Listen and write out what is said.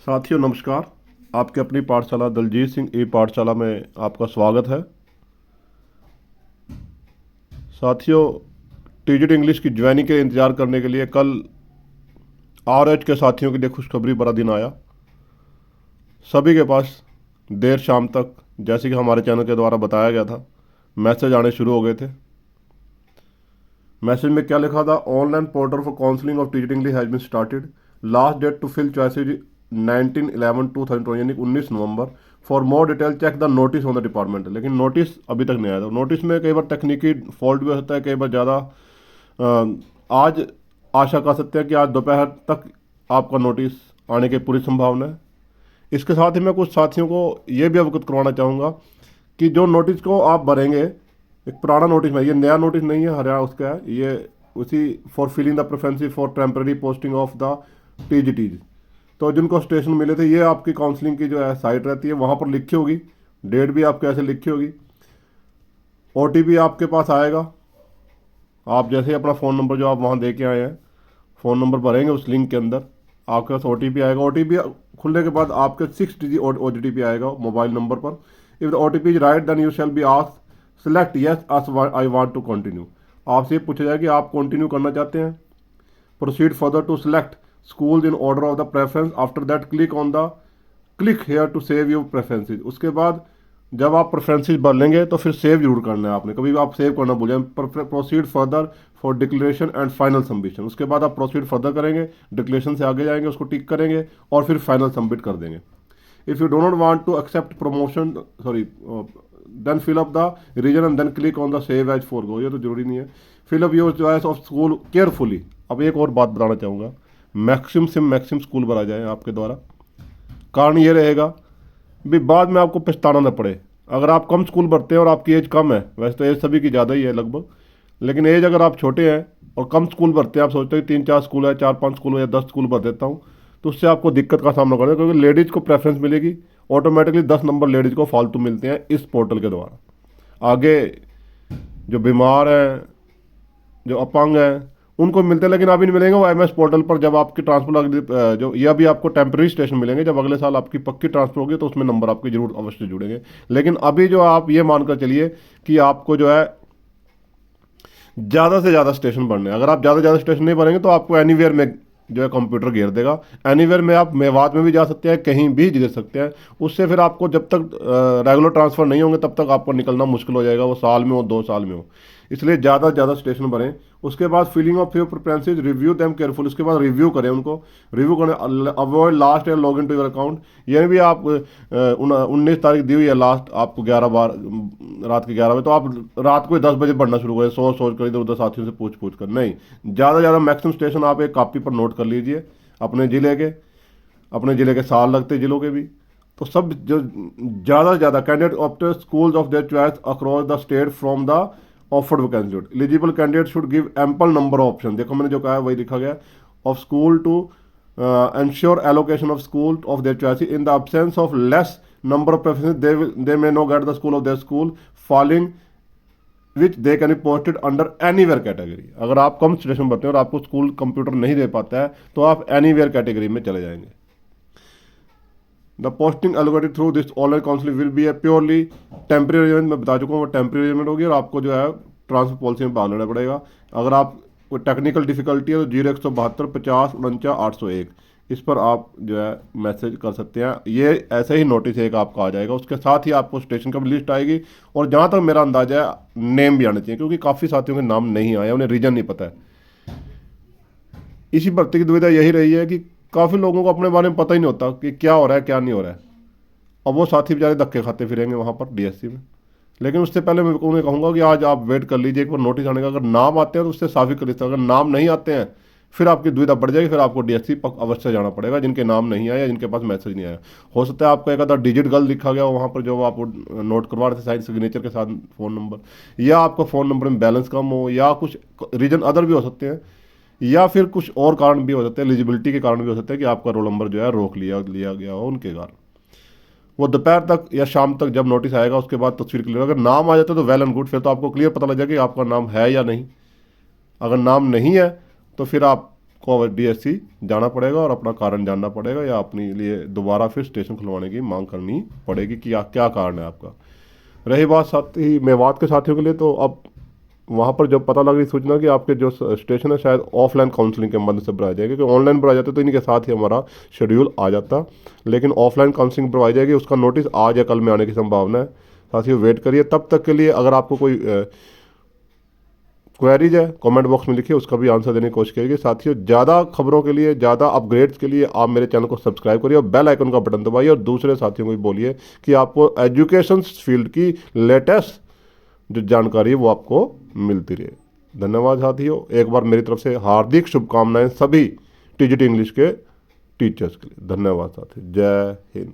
साथियों नमस्कार। आपके अपनी पाठशाला दलजीत सिंह ई पाठशाला में आपका स्वागत है। साथियों, टीजीटी इंग्लिश की ज्वाइनिंग के इंतज़ार करने के लिए कल आरएच के साथियों के लिए खुशखबरी भरा दिन आया। सभी के पास देर शाम तक, जैसे कि हमारे चैनल के द्वारा बताया गया था, मैसेज आने शुरू हो गए थे। मैसेज में क्या लिखा था? Online portal for counselling of TGT English has been started. Last date to fill choices 19/11/2020 यानी 19 नवंबर। For more detail check the notice on the department. लेकिन नोटिस अभी तक नहीं आया था। नोटिस में कई बार तकनीकी फॉल्ट भी हो सकता है, कई बार ज़्यादा। आज आशा कर सकते हैं कि आज दोपहर तक आपका नोटिस आने की पूरी संभावना है। इसके साथ ही मैं कुछ साथियों को ये भी अवगत करवाना चाहूँगा कि जो नोटिस को आप भरेंगे, एक पुराना नोटिस में, ये नया नोटिस नहीं है, हरियाणा उसका है, ये उसी for filling the preference for temporary posting of the TGTs. तो जिनको स्टेशन मिले थे, ये आपकी काउंसलिंग की जो है साइट रहती है, वहाँ पर लिखी होगी, डेट भी आपके ऐसे लिखी होगी। ओटीपी आपके पास आएगा। आप जैसे ही अपना फ़ोन नंबर जो आप वहाँ दे के आए हैं, फ़ोन नंबर भरेंगे उस लिंक के अंदर, आपके पास ओटीपी आएगा। ओटीपी खुलने के बाद आपके 6 डिजिट ओटीपी आएगा मोबाइल नंबर पर। If the OTP is right then you shall be asked select yes I want to continue. आपसे पूछा जाए कि आप कंटिन्यू करना चाहते हैं। Proceed further to select schools in order of the preference. After that click here to save your preferences. उसके बाद जब आप प्रेफरेंसेस भर लेंगे तो फिर सेव जरूर करना है आपने, कभी भी आप सेव करना भूल जाए। Proceed further for declaration and final submission. उसके बाद आप प्रोसीड फर्दर करेंगे, डिक्लेरेशन से आगे जाएंगे, उसको टिक करेंगे और फिर फाइनल सबमिट कर देंगे। If you do not want to accept promotion then fill up the reason and then click on the save as for go. ये तो जरूरी नहीं है। Fill up your choice of school carefully. अब एक और बात बताना चाहूँगा, मैक्सिमम से मैक्सिमम स्कूल भरा जाए आपके द्वारा। कारण ये रहेगा भी बाद में आपको पछताना न पड़े। अगर आप कम स्कूल भरते हैं और आपकी एज कम है, वैसे तो एज सभी की ज़्यादा ही है लगभग, लेकिन एज अगर आप छोटे हैं और कम स्कूल भरते हैं, आप सोचते हैं 3-4 स्कूल है, 4-5 स्कूल है या 10 स्कूल भर देता हूँ, तो उससे आपको दिक्कत का सामना करना है। क्योंकि लेडीज़ को प्रेफरेंस मिलेगी, ऑटोमेटिकली 10 नंबर लेडीज़ को फालतू मिलते हैं इस पोर्टल के द्वारा। आगे जो बीमार हैं, जो अपंग हैं, उनको मिलते हैं, लेकिन अभी नहीं मिलेंगे। वो एमएस पोर्टल पर जब आपकी ट्रांसफर जो ये अभी आपको टेम्प्रेरी स्टेशन मिलेंगे, जब अगले साल आपकी पक्की ट्रांसफर होगी तो उसमें नंबर आपके जरूर अवश्य जुड़ेंगे। लेकिन अभी जो आप ये मानकर चलिए कि आपको जो है ज़्यादा से ज़्यादा स्टेशन भरने हैं। अगर आप ज़्यादा से ज़्यादा स्टेशन नहीं भरेंगे तो आपको एनीवेयर में जो है कंप्यूटर घेर देगा। एनीवेयर में आप मेवात में भी जा सकते हैं, कहीं भी दे सकते हैं। उससे फिर आपको जब तक रेगुलर ट्रांसफ़र नहीं होंगे तब तक आपको निकलना मुश्किल हो जाएगा, वो साल में हो 2 साल में हो। इसलिए ज़्यादा से ज़्यादा स्टेशन भरें। उसके बाद filling of your preferences, review them careful. उसके बाद रिव्यू करें उनको, रिव्यू करें। Avoid last year log in to your account. यानी भी आप 19 तारीख दी हुई है लास्ट आपको 11 बार रात के 11 बजे, तो आप रात को 10 बजे पढ़ना शुरू करें, सोच कर इधर उधर साथियों से पूछ कर नहीं। ज़्यादा से ज़्यादा मैक्सिमम स्टेशन आप एक कॉपी पर नोट कर लीजिए, अपने ज़िले के साल लगते ज़िलों के भी। तो सब जो ज़्यादा से ज़्यादा candidate opt schools of their choice across the state from the offered vacancy. Eligible candidate should give ample number of option. देखो मैंने जो कहा है वही लिखा गया, of school to ensure allocation of school of their choice. In the absence of less number of preferences they may no get the school of their school falling which they can be posted under anywhere category. अगर आप कम station भरते हैं और आपको school computer नहीं दे पाता है तो आप एनीवेयर कैटेगरी में चले जाएंगे। The posting allocated through this online counselling will be A purely temporary arrangement. मैं बता चुका हूँ वो टेम्प्रेरी अरेंजमेंट होगी और आपको जो है ट्रांसफर पॉलिसी में भाग लेना पड़ेगा। अगर आप कोई टेक्निकल डिफिकल्टी है तो 0172 50 49 801 इस पर आप जो है मैसेज कर सकते हैं। ये ऐसे ही नोटिस एक आपका आ जाएगा, उसके साथ ही आपको स्टेशन का भी लिस्ट आएगी। और जहाँ तक मेरा अंदाजा है नेम भी आने चाहिए, क्योंकि काफ़ी साथियों के नाम नहीं आए, उन्हें रीजन नहीं पता है। इसी भर्ती की दुविधा यही रही है कि काफ़ी लोगों को अपने बारे में पता ही नहीं होता कि क्या हो रहा है क्या नहीं हो रहा है। अब वो साथी बेचारे धक्के खाते फिरेंगे वहाँ पर डीएससी में। लेकिन उससे पहले मैं उन्हें कहूँगा कि आज आप वेट कर लीजिए एक बार नोटिस आने का। अगर नाम आते हैं तो उससे साफ ही कर लीजिए, अगर नाम नहीं आते हैं फिर आपकी दुविधा बढ़ जाएगी, फिर आपको डीएससी अवश्य जाना पड़ेगा। जिनके नाम नहीं आया या जिनके पास मैसेज नहीं आया, हो सकता है आपका एक आधा डिजिट गलत लिखा गया वहाँ पर जो आप नोट करवा रहे थे साइन सिग्नेचर के साथ फ़ोन नंबर, या आपका फ़ोन नंबर में बैलेंस कम हो, या कुछ रीजन अदर भी हो सकते हैं, या फिर कुछ और कारण भी हो सकते हैं, एलिजिबिलिटी के कारण भी हो सकते हैं कि आपका रोल नंबर जो है रोक लिया गया हो उनके कारण। वो दोपहर तक या शाम तक जब नोटिस आएगा उसके बाद तस्वीर क्लियर। अगर नाम आ जाता है तो वेल एंड गुड, फिर तो आपको क्लियर पता लग जाएगा कि आपका नाम है या नहीं। अगर नाम नहीं है तो फिर आप को डीएससी जाना पड़ेगा और अपना कारण जानना पड़ेगा, या अपने लिए दोबारा फिर स्टेशन खुलवाने की मांग करनी पड़ेगी कि क्या कारण है आपका। रही बात साथ ही मेवात के साथियों के लिए, तो अब वहाँ पर जब पता लग रही सूचना कि आपके जो स्टेशन है शायद ऑफलाइन काउंसलिंग के मदद से भराया जाएगा, क्योंकि ऑनलाइन भराया जाता तो इनके साथ ही हमारा शेड्यूल आ जाता, लेकिन ऑफलाइन काउंसलिंग भरवाई जाएगी। उसका नोटिस आज या कल में आने की संभावना है। साथियों वेट करिए, तब तक के लिए अगर आपको कोई क्वेरीज है कमेंट बॉक्स में लिखिए, उसका भी आंसर देने की कोशिश करिए। साथियों ज़्यादा खबरों के लिए, ज़्यादा अपग्रेड्स के लिए आप मेरे चैनल को सब्सक्राइब करिए और बेल आइकन का बटन दबाइए, और दूसरे साथियों को भी बोलिए कि आपको एजुकेशन फील्ड की लेटेस्ट जो जानकारी है वो आपको मिलती रहे। धन्यवाद साथियों, एक बार मेरी तरफ से हार्दिक शुभकामनाएं सभी टीजीटी इंग्लिश के टीचर्स के लिए। धन्यवाद साथियों, जय हिंद।